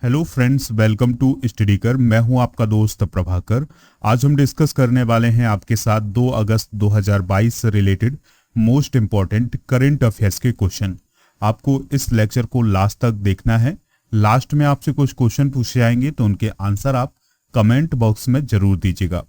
Hello friends, welcome to स्टडीकर। मैं हूं आपका दोस्त प्रभाकर। आज हम डिस्कस करने वाले हैं आपके साथ 2 अगस्त 2022 से related most important current affairs के क्वेश्चन। आपको इस लेक्चर को लास्ट तक देखना है। लास्ट में आपसे कुछ क्वेश्चन पूछे जाएंगे तो उनके आंसर आप कमेंट बॉक्स में जरूर दीजिएगा।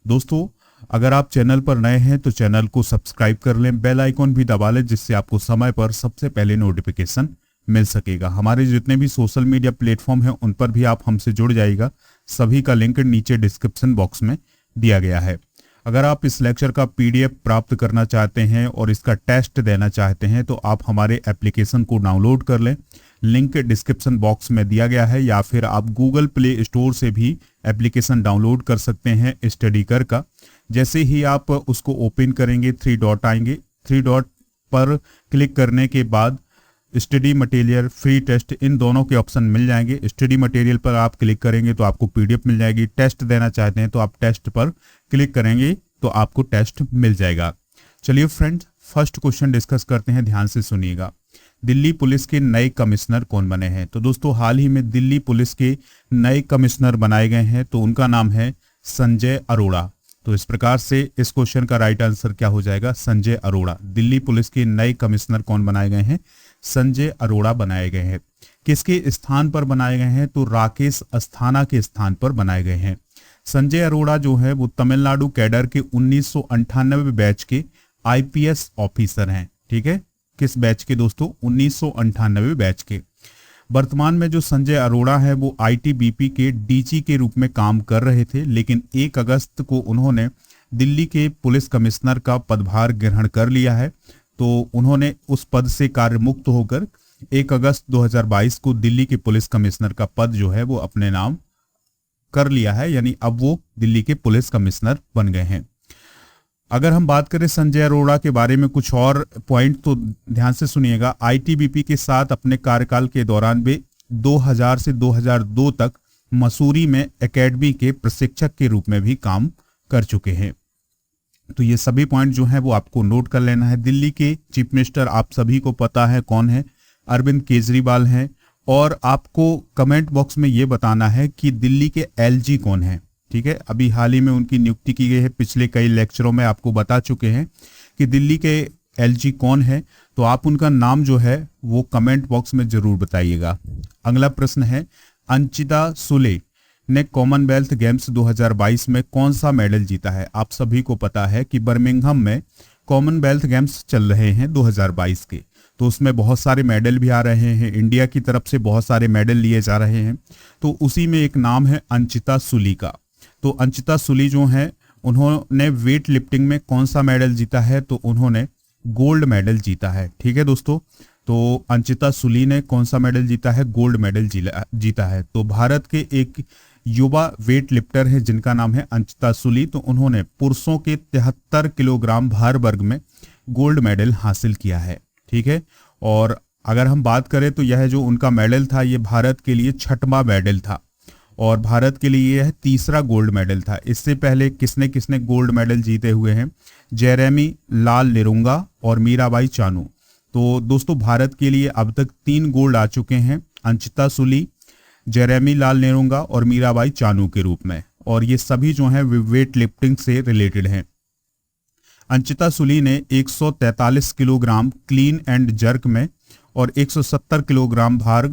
दोस्तों, अगर आप चैनल पर नए हैं तो चैनल को सब्सक्राइब कर लें, बेल आइकॉन भी दबा लें, जिससे आपको समय पर सबसे पहले नोटिफिकेशन मिल सकेगा। हमारे जितने भी सोशल मीडिया प्लेटफॉर्म हैं उन पर भी आप हमसे जुड़ जाइएगा। सभी का लिंक नीचे डिस्क्रिप्शन बॉक्स में दिया गया है। अगर आप इस लेक्चर का पीडीएफ प्राप्त करना चाहते हैं और इसका टेस्ट देना चाहते हैं तो आप हमारे एप्लीकेशन को डाउनलोड कर लें। लिंक डिस्क्रिप्शन बॉक्स में दिया गया है, या फिर आप गूगल प्ले स्टोर से भी एप्लीकेशन डाउनलोड कर सकते हैं स्टडीकर का। जैसे ही आप उसको ओपन करेंगे 3 डॉट आएंगे। 3 डॉट पर क्लिक करने के बाद स्टडी मटेरियल, फ्री टेस्ट, इन दोनों के ऑप्शन मिल जाएंगे। स्टडी मटेरियल पर आप क्लिक करेंगे तो आपको पीडीएफ मिल जाएगी। टेस्ट देना चाहते हैं तो आप टेस्ट पर क्लिक करेंगे तो आपको टेस्ट मिल जाएगा। चलिए फ्रेंड्स, फर्स्ट क्वेश्चन डिस्कस करते हैं, ध्यान से सुनिएगा। दिल्ली पुलिस के नए कमिश्नर कौन बने हैं? तो दोस्तों, हाल ही में दिल्ली पुलिस के नए कमिश्नर बनाए गए हैं, तो उनका नाम है संजय अरोड़ा। तो इस प्रकार से इस क्वेश्चन का राइट आंसर क्या हो जाएगा? संजय अरोड़ा। दिल्ली पुलिस के नए कमिश्नर कौन बनाए गए हैं? संजय अरोड़ा बनाए गए हैं। किसके स्थान पर बनाए गए हैं? तो राकेश अस्थाना के स्थान पर बनाए गए हैं। संजय अरोड़ा जो है वो तमिलनाडु कैडर के 1998 बैच के आईपीएस ऑफिसर हैं। ठीक है, किस बैच के दोस्तों? 1998 बैच के। वर्तमान में जो संजय अरोड़ा है वो आईटीबीपी के डीजी के रूप में काम कर रहे थे, लेकिन 1 अगस्त को उन्होंने दिल्ली के पुलिस कमिश्नर का पदभार ग्रहण कर लिया है। तो उन्होंने उस पद से कार्य मुक्त होकर 1 अगस्त 2022 को दिल्ली के पुलिस कमिश्नर का पद जो है वो अपने नाम कर लिया है, यानी अब वो दिल्ली के पुलिस कमिश्नर बन गए हैं। अगर हम बात करें संजय अरोड़ा के बारे में कुछ और पॉइंट, तो ध्यान से सुनिएगा। आईटीबीपी के साथ अपने कार्यकाल के दौरान वे 2000 से 2002 तक मसूरी में एकेडमी के प्रशिक्षक के रूप में भी काम कर चुके हैं। तो ये सभी पॉइंट जो है वो आपको नोट कर लेना है। दिल्ली के चीफ मिनिस्टर आप सभी को पता है कौन है? अरविंद केजरीवाल हैं। और आपको कमेंट बॉक्स में ये बताना है कि दिल्ली के एलजी कौन है। ठीक है, अभी हाल ही में उनकी नियुक्ति की गई है। पिछले कई लेक्चरों में आपको बता चुके हैं कि दिल्ली के एलजी कौन है, तो आप उनका नाम जो है वो कमेंट बॉक्स में जरूर बताइएगा। अगला प्रश्न है, अंशिता सुले ने कॉमनवेल्थ गेम्स 2022 में कौन सा मेडल जीता है? आप सभी को पता है कि बर्मिंघम में कॉमनवेल्थ गेम्स चल रहे हैं 2022 के, तो उसमें बहुत सारे मेडल भी आ रहे हैं। इंडिया की तरफ से बहुत सारे मेडल लिए जा रहे हैं, तो उसी में एक नाम है अंशिता सुली का। तो अंशिता सुली जो है उन्होंने वेट लिफ्टिंग में कौन सा मेडल जीता है? तो उन्होंने गोल्ड मेडल जीता है। ठीक है दोस्तों, तो अंशिता सुली ने कौन सा मेडल जीता है? गोल्ड मेडल जीता है। तो भारत के एक युवा वेट लिफ्टर है जिनका नाम है अंशिता सुली, तो उन्होंने पुरुषों के 73 किलोग्राम भार वर्ग में गोल्ड मेडल हासिल किया है। ठीक है, और अगर हम बात करें तो यह जो उनका मेडल था ये भारत के लिए 6वां मेडल था, और भारत के लिए यह 3रा गोल्ड मेडल था। इससे पहले किसने किसने गोल्ड मेडल जीते हुए हैं? जेरेमी लाल नेरुंगा और मीराबाई चानू। तो दोस्तों, भारत के लिए अब तक 3 गोल्ड आ चुके हैं, अंशिता सुली, जेरेमी लाल नेरुंगा और मीराबाई चानू के रूप में, और ये सभी जो हैं वेट लिफ्टिंग से रिलेटेड हैं। अंशिता सुली ने 143 किलोग्राम क्लीन एंड जर्क में और 170 किलोग्राम भार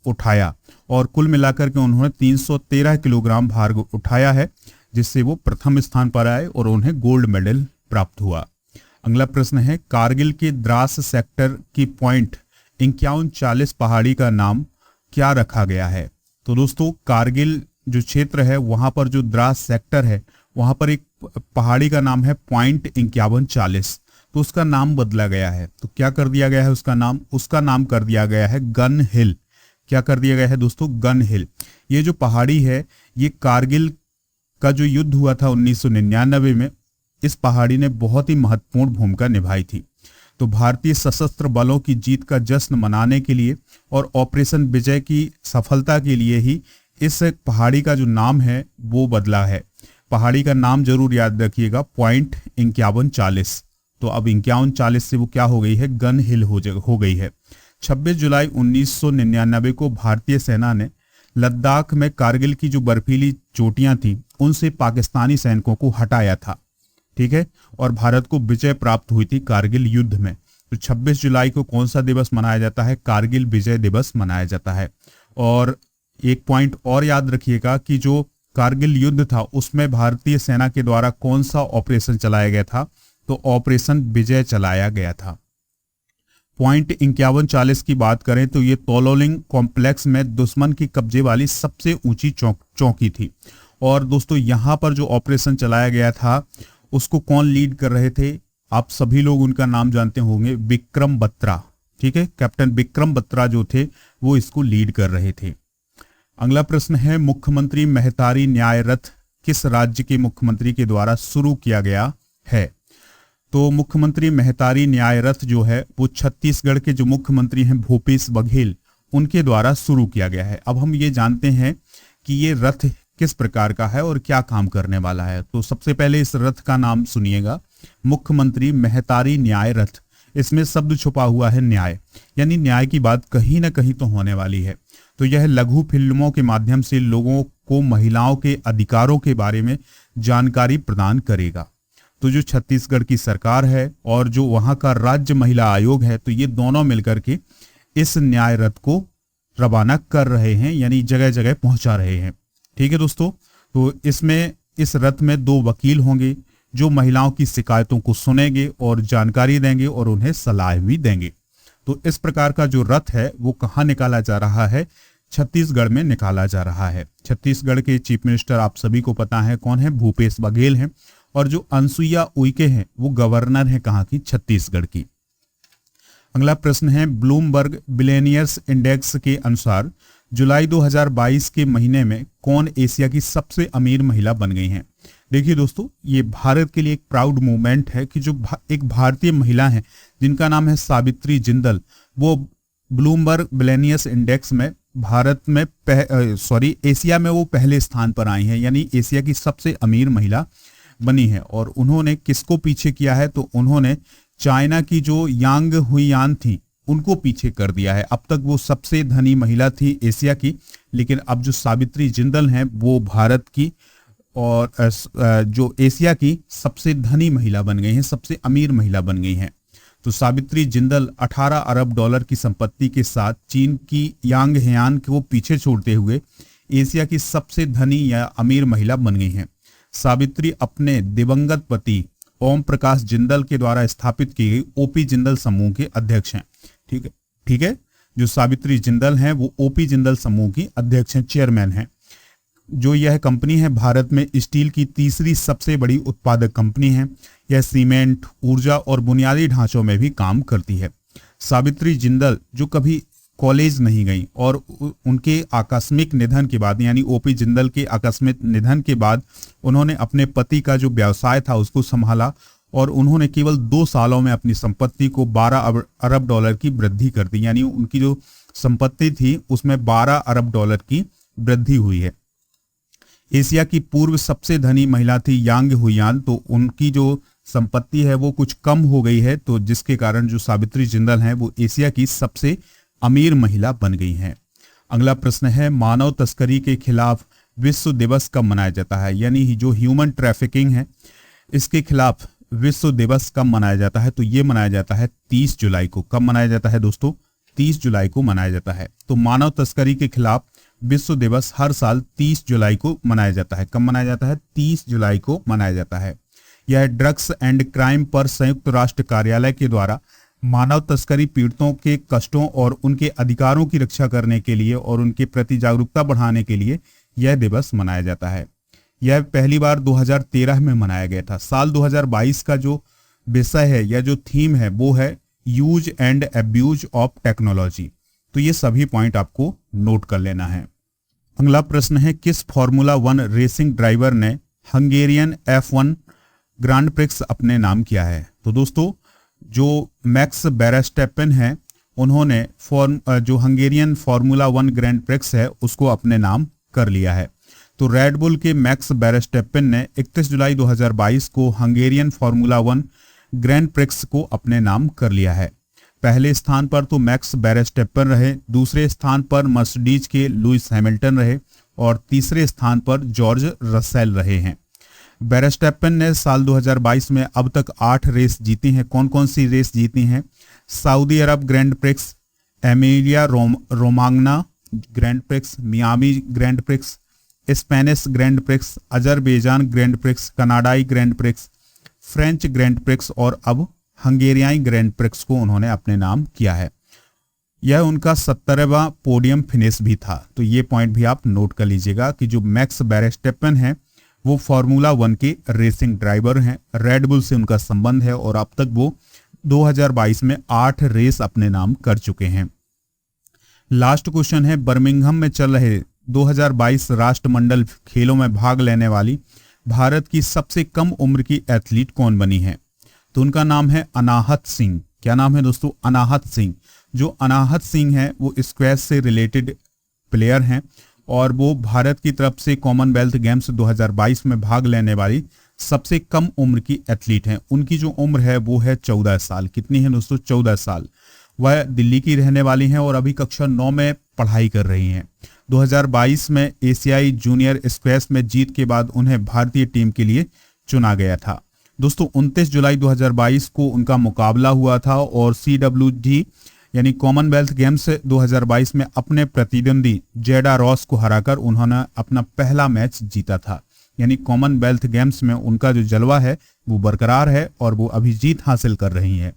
उठाया, और कुल मिलाकर के उन्होंने 313 किलोग्राम भार उठाया है, जिससे वो प्रथम स्थान पर आए और उन्हें गोल्ड मेडल प्राप्त हुआ। अगला प्रश्न है, कारगिल के द्रास सेक्टर की पॉइंट 5140 पहाड़ी का नाम क्या रखा गया है? तो दोस्तों, कारगिल जो क्षेत्र है वहां पर जो द्रास सेक्टर है वहां पर एक पहाड़ी का नाम है पॉइंट 5140, तो उसका नाम बदला गया है। तो क्या कर दिया गया है उसका नाम? उसका नाम कर दिया गया है गन हिल। क्या कर दिया गया है दोस्तों? गन हिल। ये जो पहाड़ी है ये कारगिल का जो युद्ध हुआ था 1999 में, इस पहाड़ी ने बहुत ही महत्वपूर्ण भूमिका निभाई थी। तो भारतीय सशस्त्र बलों की जीत का जश्न मनाने के लिए और ऑपरेशन विजय की सफलता के लिए ही इस पहाड़ी का जो नाम है वो बदला है। पहाड़ी का नाम जरूर याद रखिएगा, पॉइंट 5140। तो अब 5140 से वो क्या हो गई है? गन हिल हो गई है। 26 जुलाई 1999 को भारतीय सेना ने लद्दाख में कारगिल की जो बर्फीली चोटियां थी उनसे पाकिस्तानी सैनिकों को हटाया था। ठीक है, और भारत को विजय प्राप्त हुई थी कारगिल युद्ध में। तो 26 जुलाई को कौन सा दिवस मनाया जाता है? कारगिल विजय दिवस मनाया जाता है। और एक पॉइंट और याद रखिएगा कि जो कारगिल युद्ध था उसमें भारतीय सेना के द्वारा कौन सा ऑपरेशन चलाया गया था? तो ऑपरेशन विजय चलाया गया था। पॉइंट 5140 की बात करें तो ये तोलोलिंग कॉम्प्लेक्स में दुश्मन की कब्जे वाली सबसे ऊंची चौकी थी। और दोस्तों यहाँ पर जो ऑपरेशन चलाया गया था उसको कौन लीड कर रहे थे? आप सभी लोग उनका नाम जानते होंगे, विक्रम बत्रा। ठीक है, कैप्टन विक्रम बत्रा जो थे वो इसको लीड कर रहे थे। अगला प्रश्न है, मुख्यमंत्री मेहतारी न्याय रथ किस राज्य के मुख्यमंत्री के द्वारा शुरू किया गया है? तो मुख्यमंत्री मेहतारी न्याय रथ जो है वो छत्तीसगढ़ के जो मुख्यमंत्री हैं भूपेश बघेल उनके द्वारा शुरू किया गया है। अब हम ये जानते हैं कि ये रथ किस प्रकार का है और क्या काम करने वाला है। तो सबसे पहले इस रथ का नाम सुनिएगा, मुख्यमंत्री मेहतारी न्याय रथ। इसमें शब्द छुपा हुआ है न्याय, यानी न्याय की बात कहीं ना कहीं तो होने वाली है। तो यह लघु फिल्मों के माध्यम से लोगों को महिलाओं के अधिकारों के बारे में जानकारी प्रदान करेगा। तो जो छत्तीसगढ़ की सरकार है और जो वहां का राज्य महिला आयोग है, तो ये दोनों मिलकर के इस न्याय रथ को रवाना कर रहे हैं, यानी जगह जगह पहुंचा रहे हैं। ठीक है दोस्तों, तो इसमें इस रथ में 2 वकील होंगे जो महिलाओं की शिकायतों को सुनेंगे और जानकारी देंगे और उन्हें सलाह भी देंगे। तो इस प्रकार का जो रथ है वो कहाँ निकाला जा रहा है? छत्तीसगढ़ में निकाला जा रहा है। छत्तीसगढ़ के चीफ मिनिस्टर आप सभी को पता है कौन है? भूपेश बघेल हैं। और जो अनसुईया उइके हैं वो गवर्नर है कहाँ की? छत्तीसगढ़ की। अगला प्रश्न है, ब्लूमबर्ग बिलियनियर्स इंडेक्स के अनुसार जुलाई 2022 के महीने में कौन एशिया की सबसे अमीर महिला बन गई हैं? देखिए दोस्तों, ये भारत के लिए एक प्राउड मोमेंट है कि जो एक भारतीय महिला है जिनका नाम है सावित्री जिंदल, वो ब्लूमबर्ग बिलियनियर्स इंडेक्स में भारत में एशिया में वो पहले स्थान पर आई हैं, यानी एशिया की सबसे अमीर महिला बनी है। और उन्होंने किसको पीछे किया है? तो उन्होंने चाइना की जो यांग हुईयान थी उनको पीछे कर दिया है। अब तक वो सबसे धनी महिला थी एशिया की, लेकिन अब जो सावित्री जिंदल हैं वो भारत की और जो एशिया की सबसे धनी महिला बन गई हैं, सबसे अमीर महिला बन गई हैं। तो सावित्री जिंदल 18 अरब डॉलर की संपत्ति के साथ चीन की यांग हेयान को पीछे छोड़ते हुए एशिया की सबसे धनी या अमीर महिला बन गई हैं। सावित्री अपने दिवंगत पति ओम प्रकाश जिंदल के द्वारा स्थापित की गई ओपी जिंदल समूह के अध्यक्ष हैं। ठीक है, जो सावित्री जिंदल हैं वो ओपी जिंदल समूह की अध्यक्ष हैं, चेयरमैन हैं। जो यह कंपनी है भारत में स्टील की तीसरी सबसे बड़ी उत्पादक कंपनी है। यह सीमेंट, ऊर्जा और बुनियादी ढांचों में भी काम करती है। सावित्री जिंदल जो कभी कॉलेज नहीं गई और उनके आकस्मिक निधन के बाद, यानी ओपी जिंदल के आकस्मिक निधन के बाद उन्होंने अपने पति का जो व्यवसाय था उसको संभाला और उन्होंने केवल 2 सालों में अपनी संपत्ति को 12 अरब डॉलर की वृद्धि कर दी, यानी उनकी जो संपत्ति थी उसमें 12 अरब डॉलर की वृद्धि हुई है। एशिया की पूर्व सबसे धनी महिला थी यांग हुईयान, तो उनकी जो संपत्ति है वो कुछ कम हो गई है, तो जिसके कारण जो सावित्री जिंदल हैं वो एशिया की सबसे अमीर महिला बन गई हैं। अगला प्रश्न है, मानव तस्करी के खिलाफ विश्व दिवस कब मनाया जाता है? यानी जो ह्यूमन ट्रैफिकिंग है इसके खिलाफ विश्व दिवस कब मनाया जाता है? तो ये मनाया जाता है 30 जुलाई को। कब मनाया जाता है दोस्तों? 30 जुलाई को मनाया जाता है। तो मानव तस्करी के खिलाफ विश्व दिवस हर साल 30 जुलाई को मनाया जाता है। कब मनाया जाता है? 30 जुलाई को मनाया जाता है। यह ड्रग्स एंड क्राइम पर संयुक्त राष्ट्र कार्यालय के द्वारा मानव तस्करी पीड़ितों के कष्टों और उनके अधिकारों की रक्षा करने के लिए और उनके प्रति जागरूकता बढ़ाने के लिए यह दिवस मनाया जाता है। यह पहली बार 2013 में मनाया गया था। साल 2022 का जो विषय है या जो थीम है वो है use and abuse of technology. तो ये सभी पॉइंट आपको नोट कर लेना है। अगला प्रश्न है, किस फॉर्मूला 1 रेसिंग ड्राइवर ने हंगेरियन F1 ग्रांड प्रिक्स अपने नाम किया है? तो दोस्तों जो मैक्स वेरस्टैपेन है उन्होंने जो हंगेरियन फॉर्मूला 1 ग्रैंड प्रिक्स है उसको अपने नाम कर लिया है। तो रेड बुल के मैक्स वेरस्टैपेन ने 31 जुलाई 2022 को हंगेरियन फॉर्मूला 1 ग्रैंड प्रिक्स को अपने नाम कर लिया है। पहले स्थान पर तो मैक्स वेरस्टेपन रहे, दूसरे स्थान पर मर्सिडीज के लुइस हैमिल्टन रहे और तीसरे स्थान पर जॉर्ज रसेल रहे हैं। वेरस्टेपन ने साल 2022 में अब तक 8 रेस जीती हैं। कौन कौन सी रेस जीती हैं? Saudi Arab Grand Prix, Emilia Romagna Grand Prix, Miami Grand Prix, Spanish Grand Prix, Azerbaijan Grand Prix, कनाडाई Grand Prix, French Grand Prix और अब हंगेरियाई ग्रैंड प्रिक्स को उन्होंने अपने नाम किया है। यह उनका 70वां पोडियम फिनिश भी था। तो ये पॉइंट भी आप नोट कर लीजिएगा कि जो मैक्स वेरस्टेपन है वो फार्मूला 1 के रेसिंग ड्राइवर हैं। रेड बुल से उनका संबंध है और अब तक वो 2022 में 8 रेस अपने नाम कर चुके हैं। लास्ट क्वेश्चन है, बर्मिंघम में चल रहे 2022 राष्ट्रमंडल खेलों में भाग लेने वाली भारत की सबसे कम उम्र की एथलीट कौन बनी है? तो उनका नाम है अनाहत सिंह। क्या नाम है दोस्तों? अनाहत सिंह। जो अनाहत सिंह है वो स्क्वैश से रिलेटेड प्लेयर हैं और वो भारत की तरफ से कॉमनवेल्थ गेम्स 2022 में भाग लेने वाली सबसे कम उम्र की एथलीट हैं। उनकी जो उम्र है वो है 14 साल। कितनी है दोस्तों? 14 साल। वह दिल्ली की रहने वाली हैं और अभी कक्षा 9 में पढ़ाई कर रही हैं। 2022 में एशियाई जूनियर स्क्वैश में जीत के बाद उन्हें भारतीय टीम के लिए चुना गया था। दोस्तों 29 जुलाई 2022 को उनका मुकाबला हुआ था और CWD यानी कॉमनवेल्थ गेम्स 2022 में अपने प्रतिद्वंदी जेडा रॉस को हराकर उन्होंने अपना पहला मैच जीता था। यानी कॉमनवेल्थ गेम्स में उनका जो जलवा है वो बरकरार है और वो अभी जीत हासिल कर रही हैं।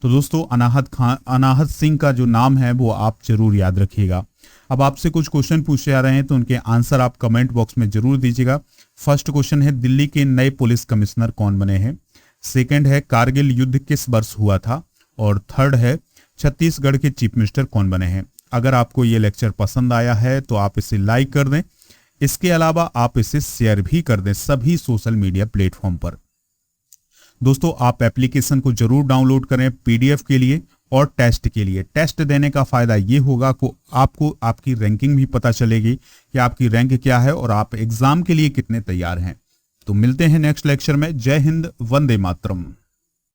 तो दोस्तों अनाहत सिंह का जो नाम है वो आप जरूर याद रखिएगा। अब आपसे कुछ क्वेश्चन पूछे जा रहे हैं तो उनके आंसर आप कमेंट बॉक्स में जरूर दीजिएगा। फर्स्ट क्वेश्चन है, दिल्ली के नए पुलिस कमिश्नर कौन बने हैं? सेकंड है, कारगिल युद्ध किस वर्ष हुआ था? और थर्ड है, छत्तीसगढ़ के चीफ मिनिस्टर कौन बने हैं? अगर आपको ये लेक्चर पसंद आया है तो आप इसे लाइक कर दें। इसके अलावा आप इसे शेयर भी कर दें सभी सोशल मीडिया प्लेटफॉर्म पर। दोस्तों आप एप्लीकेशन को जरूर डाउनलोड करें PDF के लिए और टेस्ट के लिए। टेस्ट देने का फायदा ये होगा कि आपको आपकी रैंकिंग भी पता चलेगी कि आपकी रैंक क्या है और आप एग्जाम के लिए कितने तैयार हैं। तो मिलते हैं नेक्स्ट लेक्चर में। जय हिंद, वंदे मातरम।